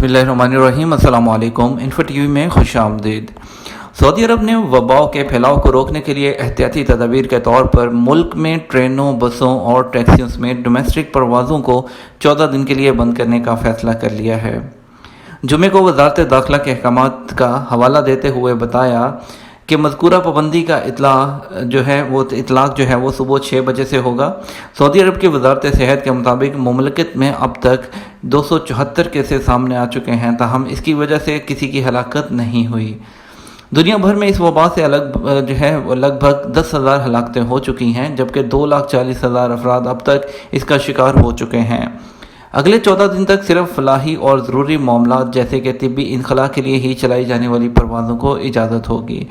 बिस्मिल्लाहिर्रहमानिर्रहीम। अस्सलाम वालेकुम। इन्फो टीवी में खुश आमदीद। सऊदी अरब ने वबाओं के फैलाव को रोकने के लिए एहतियाती तदाबीर के तौर पर मुल्क में ट्रेनों, बसों और टैक्सियों समेत डोमेस्टिक परवाज़ों को 14 दिन के लिए बंद करने का फ़ैसला कर लिया है। जुमे को वज़ारत दाखिला के अहकामात का हवाला देते हुए बताया कि मज़कूरा पाबंदी का इतलाक़ वो सुबह 6 बजे से होगा। सऊदी अरब की वज़ारत सेहत के मुताबिक मुमलकत में अब तक 274 केसेस सामने आ चुके हैं, ताहम इसकी वजह से किसी की हलाकत नहीं हुई। दुनिया भर में इस वबा से लगभग 10,000 हलाकतें हो चुकी हैं, जबकि 2,40,000 अफराद अब तक इसका शिकार हो चुके हैं। अगले 14 दिन तक सिर्फ फलाही और ज़रूरी मामलात जैसे कि तिब्बी इनखला के लिए ही चलाई जाने वाली परवाज़ों को इजाज़त होगी,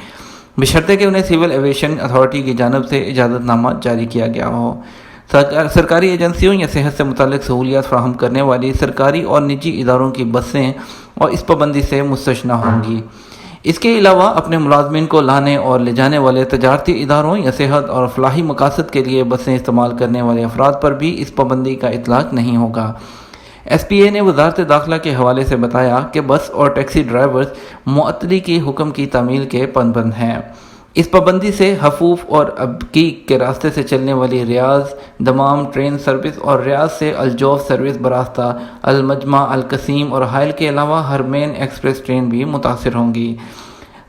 बशर्ते कि उन्हें सिविल एविएशन अथॉरिटी की जानब से इजाज़तनामा जारी किया गया हो। सरकारी एजेंसियों या सेहत से मुताल्लिक़ सहूलियात फ़राहम करने वाली सरकारी और निजी इदारों की बसें और इस पाबंदी से मुस्तस्ना होंगी। इसके अलावा अपने मुलाजमीन को लाने और ले जाने वाले तजारती इदारों या सेहत और फलाही मकासद के लिए बसें इस्तेमाल करने वाले अफराद पर भी इस पाबंदी का इतलाक़ नहीं होगा। SPA ने वज़ारत दाखिला के हवाले से बताया कि बस और टैक्सी ड्राइवर्स मुअत्तली की हुक्म की तामील के पाबंद हैं। इस पाबंदी से हफूफ और अबकी के रास्ते से चलने वाली रियाज, दमाम ट्रेन सर्विस और रियाज से अलजौफ सर्विस बरास्ता अलमजमा, अलकसीम और हायल के अलावा हरमैन एक्सप्रेस ट्रेन भी मुतासर होंगी।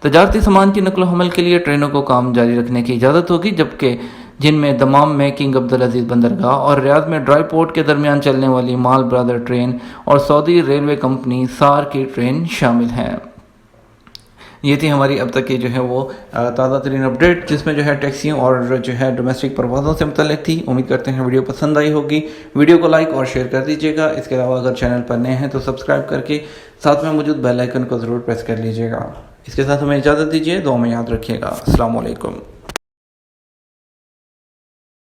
तजारती सामान की नकल हमल के लिए ट्रेनों को काम जारी रखने की इजाज़त होगी, जबकि जिनमें दमाम में किंग अब्दुल अजीज़ बंदरगाह और रियाद में ड्राई पोर्ट के दरमियान चलने वाली माल ब्रदर ट्रेन और सऊदी रेलवे कंपनी सार की ट्रेन शामिल हैं। ये थी हमारी अब तक की ताज़ा तरीन अपडेट, जिसमें टैक्सियों और डोमेस्टिक परवाज़ों से मुतल्लिक थी। उम्मीद करते हैं वीडियो पसंद आई होगी। वीडियो को लाइक और शेयर कर दीजिएगा। इसके अलावा अगर चैनल पर नए हैं तो सब्सक्राइब करके साथ में मौजूद बेल आइकन को ज़रूर प्रेस कर लीजिएगा। इसके साथ हमें इजाज़त दीजिए। दुआ में याद रखिएगा। अस्सलाम वालेकुम।